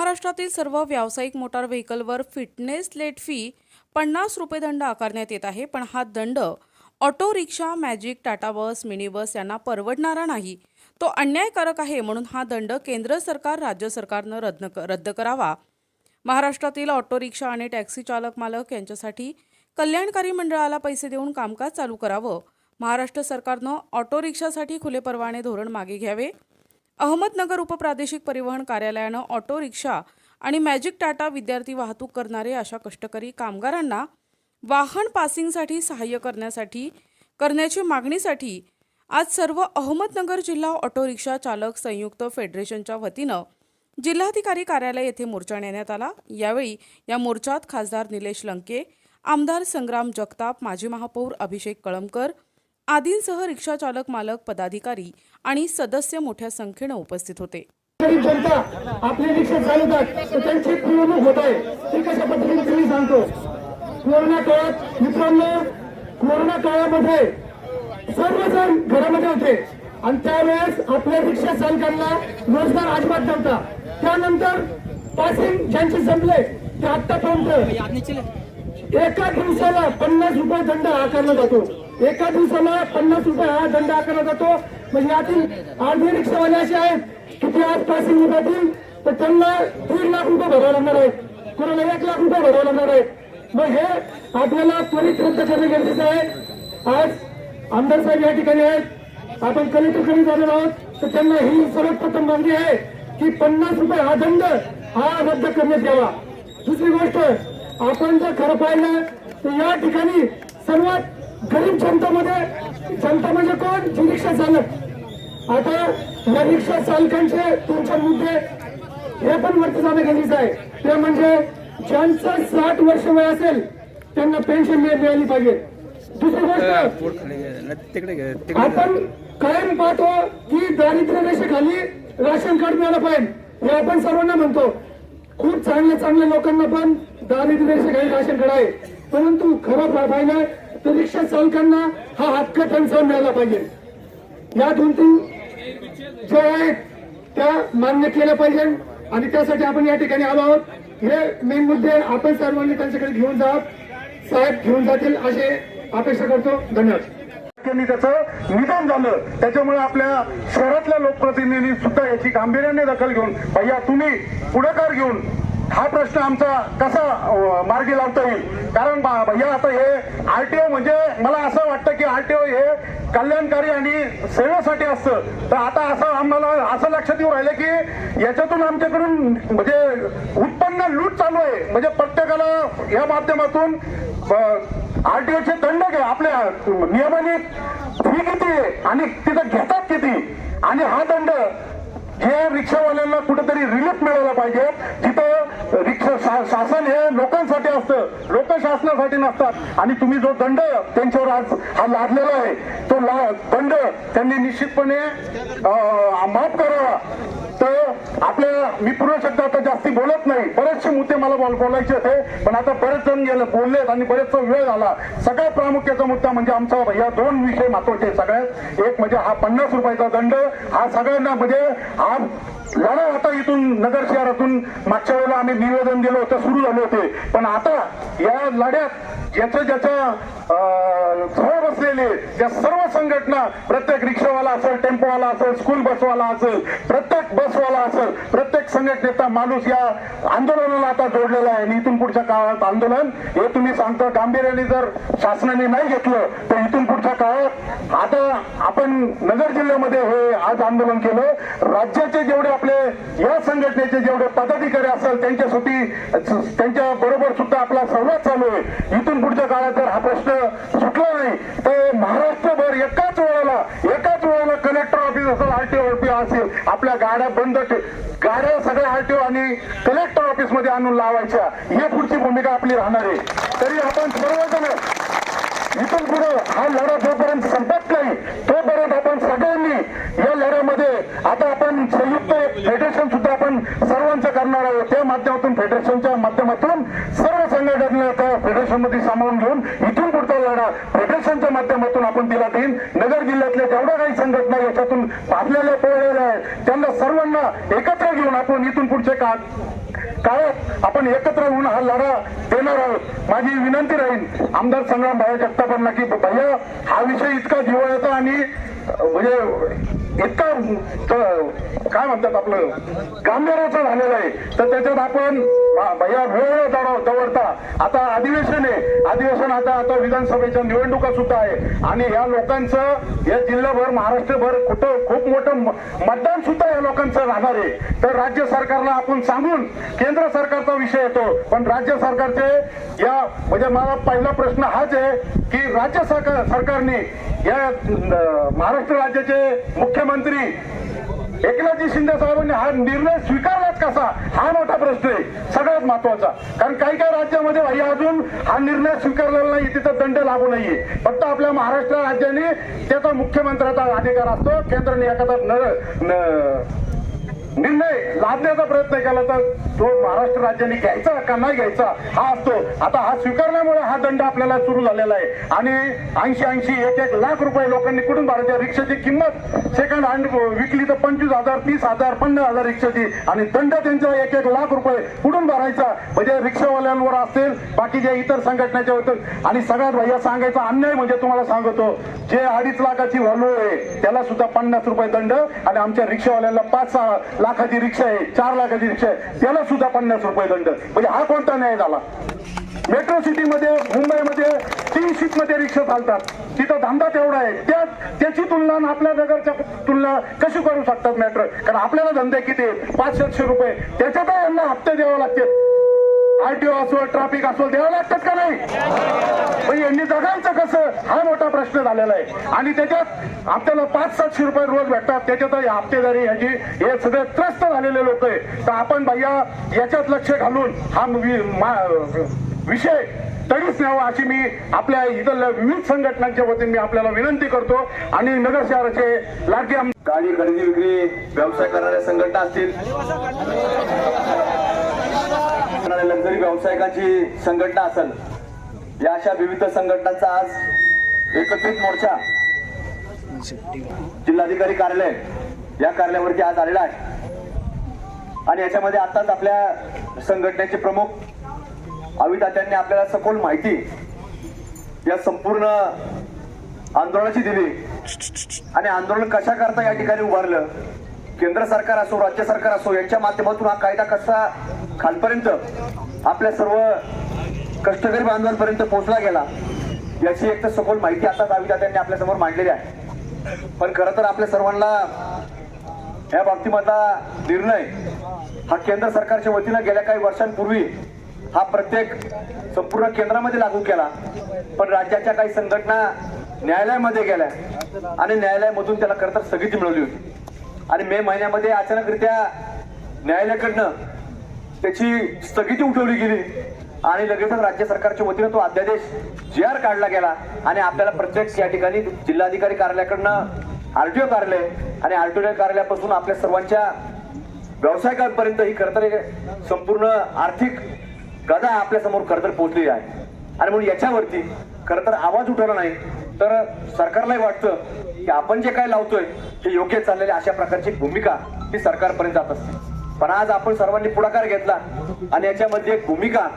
महाराष्ट्रातील सर्व व्यावसायिक मोटार व्हेकलवर फिटनेस लेट फी 50 रुपये दंड आकारण्यात येत आहे. पण हा दंड ऑटो रिक्षा, मॅजिक, टाटा बस, मिनी बस यांना परवडणारा नाही. तो अन्यायकारक आहे. म्हणून हा दंड केंद्र सरकार, राज्य सरकारनं रद्द करावा. महाराष्ट्रातील ऑटो रिक्षा आणि टॅक्सी चालक मालक यांच्यासाठी कल्याणकारी मंडळाला पैसे देऊन कामकाज चालू करावं. महाराष्ट्र सरकारनं ऑटो रिक्षासाठी खुले परवाने धोरण मागे घ्यावे. अहमदनगर उपप्रादेशिक परिवहन कार्यालयानं ऑटो रिक्षा आणि मॅजिक, टाटा विद्यार्थी वाहतूक करणारे अशा कष्टकरी कामगारांना वाहन पासिंगसाठी सहाय्य करण्याची मागणीसाठी आज सर्व अहमदनगर जिल्हा ऑटो रिक्षा चालक संयुक्त फेडरेशनच्या वतीनं जिल्हाधिकारी कार्यालय येथे मोर्चा नेण्यात आला. यावेळी या मोर्चात खासदार निलेश लंके, आमदार संग्राम जगताप, माजी महापौर अभिषेक कळमकर आदींसह रिक्षा चालक मालक, पदाधिकारी आणि सदस्य मोठ्या संख्येने उपस्थित होते. गरीब जनता आपली रिक्षा चालवतात तर त्यांची पिळवणूक होत आहे. ते कशा पद्धतीने तुम्ही सांगतो. कोरोना काळात मित्रांनो, कोरोना काळामध्ये सर्वजण घरामध्ये होते आणि त्यावेळेस आपल्या रिक्षा चालकांना रोजगार अजिबात नव्हता. त्यानंतर पासिंग ज्यांचे संपले ते आतापर्यंत एका दिवसाला 50 रुपये दंड आकारला जातो. एका दिवसाला 50 रुपये हा दंड आकारला जातो. म्हणजे यातील अर्धे रिक्षावाले असे आहेत की ते आज पासिंग जातील तर त्यांना 1.5 लाख रुपये भरावे लागणार आहेत, कोणाला 1 लाख रुपये भरावे लागणार आहेत. मग हे आपल्याला त्वरित रद्द करणे गरजेचं आहे. आज आमदार साहेब या ठिकाणी आहेत, आपण कलेक्टरकडे जाणार आहोत तर त्यांना ही सर्वप्रथम मागणी आहे की 50 रुपये हा दंड हा रद्द करण्यात यावा. दुसरी गोष्ट, आपण जर खरं पाहिलं तर या ठिकाणी सर्वात गरीब जनता म्हणजे कोण? जी रिक्षा चालक. आता या रिक्षा चालकांचे तुमचे मुद्दे हे पण वरती जाणं गरजेचं आहे. ते म्हणजे ज्यांचं 60 वर्ष वय असेल त्यांना पेन्शन मिळाली पाहिजे. दुसरी गोष्ट, आपण कायम पाहतो की दारिद्र्य रेषेखाली राशन कार्ड मिळालं पाहिजे, हे आपण सर्वांना म्हणतो. खूप चांगल्या लोकांना पण दारिद्र्य रेषेखाली राशन कार्ड आहे. परंतु खरं पाहिलं तर रिक्षा चालकांना हा हक्क त्यांचा मिळाला पाहिजे. या 2-3 जे आहेत त्या मान्य केल्या पाहिजे आणि त्यासाठी आपण या ठिकाणी आलो आहोत. हे मेन मुद्दे आपण सर्वांनी त्यांच्याकडे घेऊन जा, साहेब घेऊन जातील अशी अपेक्षा करतो. धन्यवाद. त्याचं निधन झालं, त्याच्यामुळे आपल्या शहरातल्या लोकप्रतिनिधी सुद्धा याची गांभीर्याने दखल घेऊन भैया तुम्ही पुढाकार घेऊन हा प्रश्न आमचा कसा मार्गी लावता येईल. कारण भैया आता हे आरटीओ म्हणजे मला असं वाटतं की आरटीओ हे कल्याणकारी आणि सेवेसाठी असतं. तर आता असं आम्हाला असं लक्षात येऊ राहिलं की याच्यातून आमच्याकडून म्हणजे उत्पन्न लूट चालू आहे. म्हणजे प्रत्येकाला या माध्यमातून आरटीओचे दंड घ्या, आपल्या नियमाने फी किती आहे आणि तिथं घेतात किती, आणि हा दंड हे रिक्षावाल्यांना कुठेतरी रिलीफ मिळायला पाहिजे. जिथं रिक्षा शासन हे लोकांसाठी असतं, लोक शासनासाठी नसतात. आणि तुम्ही जो दंड त्यांच्यावर आज हा लादलेला आहे तो दंड त्यांनी निश्चितपणे माफ करावा. तर आपल्या मी पूर्ण शब्द आता जास्ती बोलत नाही, बरेचसे मुद्दे मला बोलायचे होते पण आता बरेच जण बोललेत आणि बरेचसा वेळ झाला. सगळ्यात प्रामुख्याचा मुद्दा म्हणजे आमचा भैया 2 विषय महत्वाचे सगळ्यात. एक म्हणजे हा 50 रुपयाचा दंड, हा सगळ्यांना म्हणजे हा लढा आता इथून नगर शहरातून मागच्या वेळेला आम्ही निवेदन दिलं होतं, सुरू झाले होते. पण आता या लढ्यात ज्याच्या जवळ बसलेले ज्या सर्व संघटना, प्रत्येक रिक्षावाला असेल, टेम्पोवाला असेल, स्कूल बसवाला असेल, प्रत्येक बसवाला असेल, प्रत्येक संघटनेचा माणूस या आंदोलनाला आता जोडलेला आहे. आणि इथून पुढच्या काळात आंदोलन हे तुम्ही सांगता गांभीर्याने जर शासनाने नाही घेतलं तर इथून पुढच्या काळात आता आपण नगर जिल्ह्यामध्ये हे आज आंदोलन केलं. राज्याचे जेवढे आपले या संघटनेचे जेवढे पदाधिकारी असेल त्यांच्या बरोबर सुद्धा आपला संवाद चालू आहे. इथून पुढच्या काळात जर हा प्रश्न सुटला नाही तर महाराष्ट्रभर एकाच वेळेला कलेक्टर ऑफिस असेल, आरटीओ ऑफिस असेल, आपल्या गाड्या गाड्या सगळ्या आरटीओ आणि कलेक्टर ऑफिस मध्ये आणून लावायच्या, ही पुढची भूमिका आपली राहणार आहे. तरी आपण सर्वजण इथून पुढे हा लढा जोपर्यंत संपत नाही तोपर्यंत आपण सगळ्यांनी या लढ्यामध्ये आता आपण संयुक्त फेडरेशन सुद्धा आपण सर्वांचं करणार आहोत. त्या माध्यमातून फेडरेशनच्या माध्यमातून सर्व संघटना त्या फेडरेशन मध्ये सामावून घेऊन इथून पुढचा लढा फेडरेशनच्या माध्यमातून आपण दिला देईन. नगर जिल्ह्यातल्या जेवढ्या काही संघटना याच्यातून पाडलेल्या पडलेल्या आहेत त्यांना सर्वांना एकत्र घेऊन आपण इथून पुढचे काळ काळात आपण एकत्र होऊन हा लढा देणार आहोत. माझी विनंती राहील आमदार संग्राम भाया जगतापांना की भैया हा विषय इतका जिव्हाळ्याचा आणि म्हणजे इतका काय म्हणतात आपलं गांभीर्याचा झालेला आहे, तर त्याच्यात आपण भैया वेळ दवडता आता अधिवेशन आहे. अधिवेशन आता विधानसभेच्या निवडणुका सुद्धा आहे आणि या लोकांचं या जिल्हाभर महाराष्ट्रभर कुठं खूप मोठं मतदान सुद्धा या लोकांचं राहणार आहे. तर राज्य सरकारला आपण सांगून केंद्र सरकारचा विषय येतो, पण राज्य सरकारचे या म्हणजे मला पहिला प्रश्न हाच आहे की राज्य सरकारने या महाराष्ट्र राज्याचे मुख्यमंत्री एकनाथजी शिंदे साहेबांनी हा निर्णय स्वीकारलाच कसा, हा मोठा प्रश्न आहे सगळ्यात महत्वाचा. कारण काही काही राज्यामध्ये भाई अजून हा निर्णय स्वीकारलेला नाही, तिथं दंड लागू नाहीये. फक्त आपल्या महाराष्ट्र राज्याने त्याचा मुख्यमंत्र्याचा अधिकार असतो. केंद्राने एखादा निर्णय लादण्याचा प्रयत्न केला तर तो महाराष्ट्र राज्याने घ्यायचा का नाही घ्यायचा हा असतो. आता हा स्वीकारल्यामुळे हा दंड आपल्याला सुरू झालेला आहे आणि 80 1 लाख रुपये लोकांनी कुठून भरायच्या. रिक्षाची किंमत सेकंड हँड विकली तर 25,000 30,000 50,000 रिक्षाची आणि दंड त्यांचा 1 लाख रुपये कुठून भरायचा. म्हणजे रिक्षावाल्यांवर असतील बाकीच्या इतर संघटनेच्या होतं. आणि सगळ्यात भैया सांगायचा अन्याय म्हणजे तुम्हाला सांगतो, जे 2.5 लाखाची व्हॉल्वो आहे त्याला सुद्धा 50 रुपये दंड आणि आमच्या रिक्षावाल्यांना 5-6 लाखाची रिक्षा आहे 4 लाखाची रिक्षा आहे त्याला सुद्धा 50 रुपये दंड. म्हणजे हा कोणता न्याय झाला. मेट्रो सिटीमध्ये मुंबईमध्ये 3 शिफ्टमध्ये रिक्षा चालतात, तिथं धंदा तेवढा आहे. त्याची तुलना आपल्या नगरच्या तुलना कशी करू शकतात मेट्रो. कारण आपल्याला धंदे किती 500-700 रुपये त्याच्यात यांना हप्ते द्यावे लागतात. आरटीओ असो ट्रॅफिक असो द्यावं लागतात का नाही. म्हणजे यांनी जगायचं कसं हा मोठा प्रश्न झालेला आहे. आणि त्याच्यात आपल्याला 500-700 रुपये रोज भेटतात, त्याच्यात हप्तेदारी ह्याची हे सगळे त्रस्त झालेले लोक आहे. तर आपण भैया याच्यात लक्ष घालून हा विषय तडीच न्यावा अशी मी आपल्या इथं विविध संघटनांच्या वतीने मी आपल्याला विनंती करतो. आणि नगर शहराचे लाडके गाडी खरेदी विक्री व्यवसाय करणाऱ्या संघटना असतील, लक्झरी व्यावसायिकांची संघटना असेल, या अशा विविध संघटनांचा आज एकत्रित मोर्चा जिल्हाधिकारी कार्यालय या कार्यालयावरती आज आलेला आहे. आणि याच्यामध्ये आताच आपल्या संघटनेचे प्रमुख अवितात्यांनी आपल्याला सखोल माहिती या संपूर्ण आंदोलनाची दिली आणि आंदोलन कशा करता या ठिकाणी उभारलं. केंद्र सरकार असो राज्य सरकार असो यांच्या माध्यमातून हा कायदा कसा खालपर्यंत आपल्या सर्व कष्टकरी बांधवांपर्यंत पोहोचला गेला याची एक तर सखोल माहिती आता अवितात्यांनी आपल्या समोर मांडलेली आहे. पण खरं तर आपल्या सर्वांना या बाबतीमधला निर्णय हा केंद्र सरकारच्या वतीनं गेल्या काही वर्षांपूर्वी हा प्रत्येक संपूर्ण केंद्रामध्ये लागू केला. पण राज्याच्या काही संघटना न्यायालयामध्ये गेल्या आणि न्यायालयामधून त्याला खरं तर स्थगिती मिळवली होती. आणि मे महिन्यामध्ये अचानकरित्या न्यायालयाकडनं त्याची स्थगिती उठवली गेली आणि लगेचच राज्य सरकारच्या वतीनं तो अध्यादेश GR काढला गेला. आणि आपल्याला प्रत्येक या ठिकाणी जिल्हाधिकारी कार्यालयाकडनं आरटीओ कार्यालय आणि आरटीओ कार्यालयापासून आपल्या सर्वांच्या व्यावसायिकांपर्यंत ही खरं तर संपूर्ण आर्थिक गदा आपल्या समोर खरं तर पोहोचलेली आहे. आणि म्हणून याच्यावरती खरं तर आवाज उठवला नाही तर सरकारलाही वाटतं की आपण जे काय लावतोय ते योग्य चाललेले अशा प्रकारची भूमिका ही सरकारपर्यंत जात असते. पण आज आपण सर्वांनी पुढाकार घेतला आणि याच्यामध्ये एक भूमिका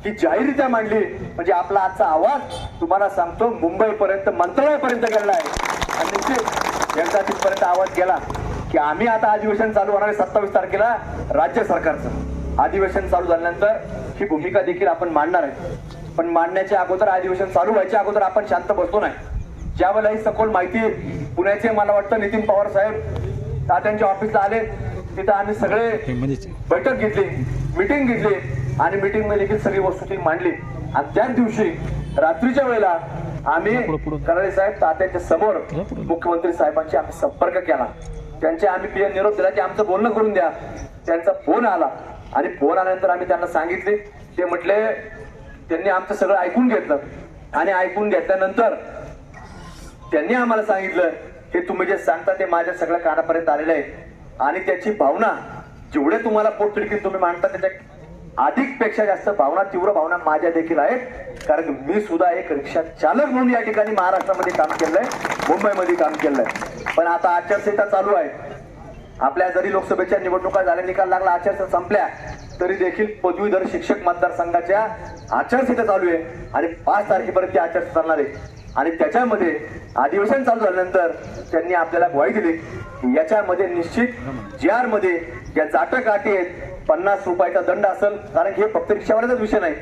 ही जाहीररित्या मांडली. म्हणजे आपला आजचा आवाज तुम्हाला सांगतो मुंबईपर्यंत मंत्रालयापर्यंत गेला आहे आणि निश्चित यांचा तिथपर्यंत आवाज गेला की आम्ही आता अधिवेशन चालू होणार आहे 27 तारखेला राज्य सरकारचं अधिवेशन चालू झाल्यानंतर ही भूमिका देखील आपण मांडणार आहे. पण मांडण्याच्या अगोदर अधिवेशन चालू व्हायच्या अगोदर आपण शांत बसलो नाही. ज्यावेळेला ही सखोल माहिती पुण्याचे मला वाटतं नितीन पवार साहेब त्यांच्या ऑफिसला आले, तिथं आम्ही सगळे बैठक घेतली, मिटिंग घेतली आणि मिटिंग मध्ये देखील सगळी वस्तुस्थिती मांडली. आणि त्याच दिवशी रात्रीच्या वेळेला आम्ही कराळे साहेब तात्यांच्या समोर मुख्यमंत्री साहेबांशी आम्ही संपर्क केला. त्यांचे आम्ही पीएम निरोप दिला की आमचं बोलणं करून द्या. त्यांचा फोन आला आणि फोन आल्यानंतर आम्ही त्यांना सांगितले. ते म्हटले त्यांनी आमचं सगळं ऐकून घेतलं आणि ऐकून घेतल्यानंतर त्यांनी आम्हाला सांगितलं हे तुम्ही जे सांगता ते माझ्या सगळ्या कानापर्यंत आलेलं आहे आणि त्याची भावना जेवढे तुम्हाला पोटतिडकीत तुम्ही मांडता त्याच्या अधिक पेक्षा जास्त भावना तीव्र भावना माझ्या देखील आहेत. कारण मी सुद्धा एक रिक्षा चालक म्हणून या ठिकाणी महाराष्ट्रामध्ये काम केलंय, मुंबईमध्ये काम केलंय. पण आता आचारसंहिता चालू आहे. आपल्या जरी लोकसभेच्या निवडणुका झाल्या, निकाल लागला, आचारसंहिता संपल्या तरी देखील पदवीधर शिक्षक मतदारसंघाच्या आचारसंहिता चालू आहे आणि 5 तारखेपर्यंत ती आचारसंहिता चालणार आहे. आणि त्याच्यामध्ये अधिवेशन चालू झाल्यानंतर त्यांनी आपल्याला ग्वाही दिली की याच्यामध्ये निश्चित GR मध्ये ज्या जाटाकाठी आहेत 50 रुपयाचा दंड असेल. कारण हे फक्त रिक्षावाल्याचाच विषय नाही.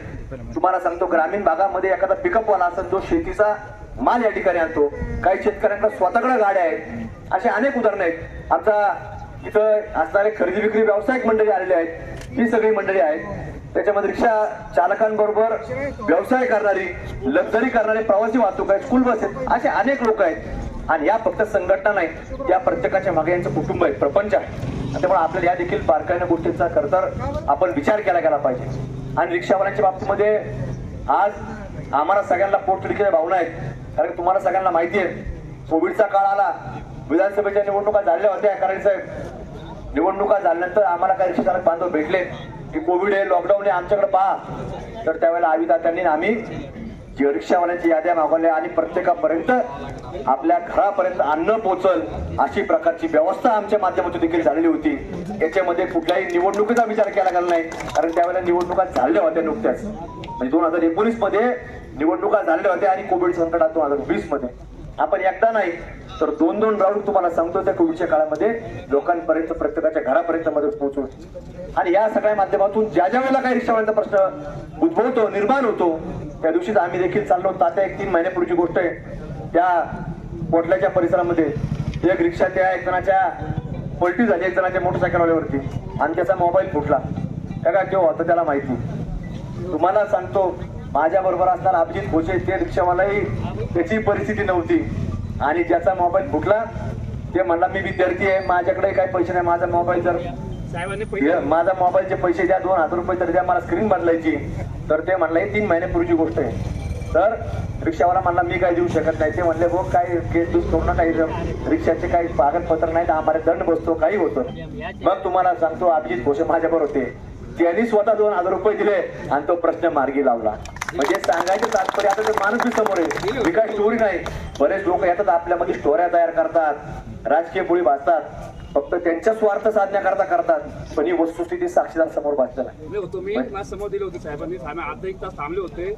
तुम्हाला सांगतो, ग्रामीण भागामध्ये एखादा पिकअपवाला असेल जो शेतीचा माल या ठिकाणी आणतो, काही शेतकऱ्यांना स्वतःकडे गाड्या आहेत, असे अनेक उदाहरणं आहेत. आमचा इथं असणारे खरेदी विक्री व्यावसायिक मंडळी आलेले आहेत, ही सगळी मंडळी आहेत. त्याच्यामध्ये रिक्षा चालकांबरोबर व्यवसाय करणारी, लक्झरी करणारे, प्रवासी वाहतूक आहे, स्कूल बस आहेत, असे अनेक लोक आहेत. आणि या फक्त संघटना नाही, या प्रत्येकाच्या मागे यांचं कुटुंब आहे, प्रपंच आहे. त्यामुळे आपल्याला या देखील बारकाईने गोष्टींचा खरं तर आपण विचार केला गेला पाहिजे. आणि रिक्षावाल्यांच्या बाबतीमध्ये आज आम्हाला सगळ्यांना पोटतिडकीच्या भावना आहेत. कारण तुम्हाला सगळ्यांना माहिती आहे, कोविडचा काळ आला, विधानसभेच्या निवडणुका झाल्या होत्या. कारण साहेब, निवडणुका झाल्यानंतर आम्हाला काही रिक्षा चालक बांधव भेटले की कोविड आहे, लॉकडाऊन आहे, आमच्याकडे पहा. तर त्यावेळेला आविदात्यांनी आम्ही जे रिक्षावाल्यांची याद्या मागवल्या आणि प्रत्येकापर्यंत आपल्या घरापर्यंत अन्न पोचल अशी प्रकारची व्यवस्था आमच्या माध्यमातून देखील झालेली होती. याच्यामध्ये कुठल्याही निवडणुकीचा विचार केला गेला नाही. कारण त्यावेळेला निवडणुका झाल्या होत्या नुकत्याच, म्हणजे 2019 मध्ये निवडणुका झाल्या होत्या आणि कोविड संकटात 2020 मध्ये आपण एकदा नाही तर 2-2 राऊंड तुम्हाला सांगतो त्या कोविडच्या काळामध्ये लोकांपर्यंत, प्रत्येकाच्या घरापर्यंत मदत पोहोचवली. आणि या सगळ्या माध्यमातून ज्या ज्या वेळेला काही रिक्षावाल्यांचा प्रश्न उद्भवतो, निर्माण होतो, त्या दिवशीच आम्ही देखील चाललो. तात्या 1-3 महिन्यापूर्वीची गोष्ट आहे. त्या कोटल्याच्या परिसरामध्ये एक रिक्षा त्या एक जणाच्या पलटी झाली, एक जणाच्या मोटरसायकलवाल्यावरती, आणि त्याचा मोबाईल फुटला. त्या काय केव्हा होतं त्याला माहिती. तुम्हाला सांगतो, माझ्या बरोबर असणारा अभिजित भोसे ते रिक्षावालाही त्याची परिस्थिती नव्हती आणि ज्याचा मोबाईल फुटला ते म्हणला मी विद्यार्थी आहे, माझ्याकडे काही पैसे नाही, माझा मोबाईल जर माझा मोबाईलचे पैसे द्या, 2000 रुपये तरी द्या, मला स्क्रीन बदलायची. तर ते म्हणलं ही 3 महिन्यापूर्वीची गोष्ट आहे. तर रिक्षावाला म्हणला मी काय देऊ शकत नाही. ते म्हणले हो काय केस दूस करू नका, रिक्षाचे काही कागदपत्र नाही तर आम्हाला दंड बसतो, काही होतं. मग तुम्हाला सांगतो, अभिजित भोसे माझ्याबरोबर होते, त्यांनी स्वतः 2000 रुपये दिले आणि तो प्रश्न मार्गी लावला. म्हणजे सांगायचं तात्पर्य, आता ते माणूस बी समोर आहे, ही काही स्टोरी नाही. बरेच लोक येतात आपल्यामध्ये, स्टोऱ्या तयार करतात, राजकीय पोळी भासतात, फक्त त्यांच्या स्वार्थ साधण्याकरता करतात. पण ही वस्तुस्थिती साक्षीदार समोर भासलेला आहे. समोर दिले होते साहेबांनी, अर्धा 1 तास थांबले होते.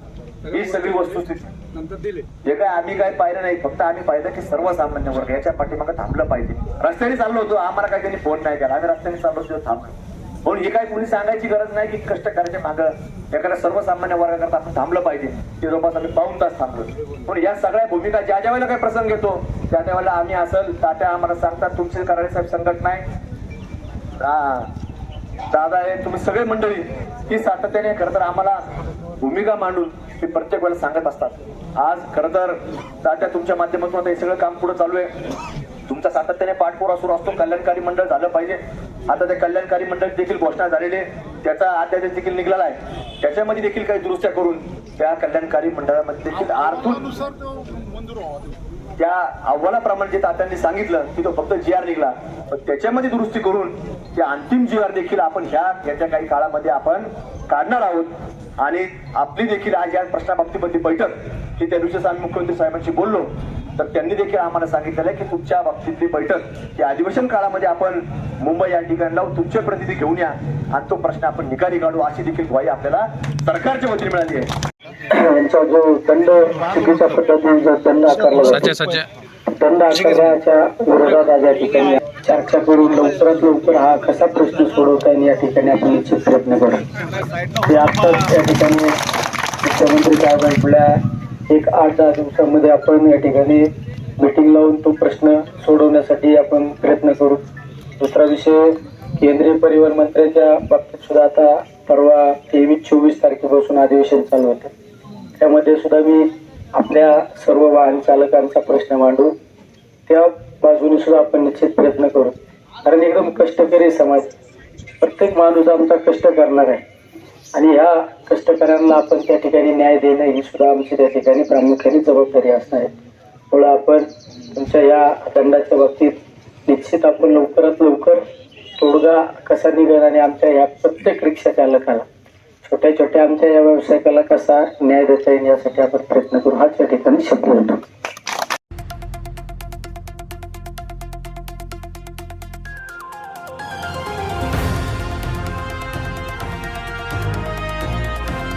ही सगळी वस्तुस्थिती नंतर दिले. हे काय आम्ही काय पाहिलं नाही, फक्त आम्ही पाहिलं की सर्वसामान्य वर्ग याच्या पाठीमागे थांबलं पाहिजे. रस्त्याने चाललो होतो, आम्हाला काही त्यांनी फोन नाही केला, आम्ही रस्त्याने चाललो होतो, थांबलो. म्हणून हे काय कोणी सांगायची गरज नाही की कष्ट करायच्या मागं एखाद्या सर्वसामान्य वर्गाकरता आपण थांबलं पाहिजे. ते जवळपास आम्ही 2 तास थांबलो. पण या सगळ्या भूमिका ज्या ज्या वेळेला काही प्रसंग येतो त्या वेळेला आम्ही असेल, तात्या आम्हाला सांगतात तुमची कराळे साहेब संघटना आहे, दादा आहे, तुम्ही सगळे मंडळी ही सातत्याने खरं तर आम्हाला भूमिका मांडून ते प्रत्येक वेळेला सांगत असतात. आज खरं तर तात्या तुमच्या माध्यमातून आता हे सगळं काम पुढे चालू आहे. तुमचा सातत्याने पाठपुरावा सुरू असतो. कल्याणकारी मंडळ झालं पाहिजे. आता त्या कल्याणकारी मंडळ देखील घोषणा झालेली आहे, त्याचा अध्यादेश देखील निघाला आहे. त्याच्यामध्ये देखील काही दुरुस्त्या करून त्या कल्याणकारी मंडळामध्ये देखील आर्थून त्या अहवालाप्रमाणे जे तात्यांनी सांगितलं की तो फक्त GR निघाला, पण त्याच्यामध्ये दुरुस्ती करून त्या अंतिम GR देखील आपण येत्या काही काळामध्ये आपण काढणार आहोत. आणि आपली देखील आज या प्रश्नाबाबतीमध्ये बैठक की त्या दिवशी आम्ही मुख्यमंत्री साहेबांशी बोललो, तर त्यांनी देखील आम्हाला सांगितलेलं आहे की तुमच्या बाबतीतली बैठक या अधिवेशन काळामध्ये आपण मुंबई या ठिकाणी लावून तुमचे प्रतिनिधी घेऊन या आणि तो प्रश्न आपण निकाली काढू, अशी देखील ग्वाही आपल्याला सरकारच्या वतीने मिळाली आहे. यांचा जो दंड चुकीच्या पद्धतीने जो दंड आकारला जातो, दंड आकारण्याच्या विरोधात आज या ठिकाणी चर्चा करून लवकरात लवकर हा कसा प्रश्न सोडवता येईल या ठिकाणी आपण निश्चित प्रयत्न करू. ते आत्ताच या ठिकाणी मुख्यमंत्री साहेबांच्या 1-8-10 दिवसामध्ये आपण या ठिकाणी मीटिंग लावून तो प्रश्न सोडवण्यासाठी आपण प्रयत्न करू. दुसरा विषय, केंद्रीय परिवहन मंत्र्यांच्या बाबतीत सुद्धा आता परवा 23-24 तारखेपासून अधिवेशन चालू होतं. त्यामध्ये सुद्धा मी आपल्या सर्व वाहन चालकांचा प्रश्न मांडू, त्या बाजूने सुद्धा आपण निश्चित प्रयत्न करू. कारण एकदम कष्टकरी समाज, प्रत्येक माणूस आमचा कष्ट करणार आहे आणि ह्या कष्टकऱ्यांना आपण त्या ठिकाणी न्याय देणं ही सुद्धा आमची त्या ठिकाणी प्रामुख्याने जबाबदारी असणार आहे. त्यामुळे आपण तुमच्या या दंडाच्या बाबतीत निश्चित आपण लवकरात लवकर तोडगा कसा निघेल आणि आमच्या या प्रत्येक रिक्षा चालकाला, छोट्या छोट्या आमच्या या व्यावसायिकाला कसा न्याय देता येईल यासाठी आपण प्रयत्न करू, हाच या ठिकाणी शब्द होतो.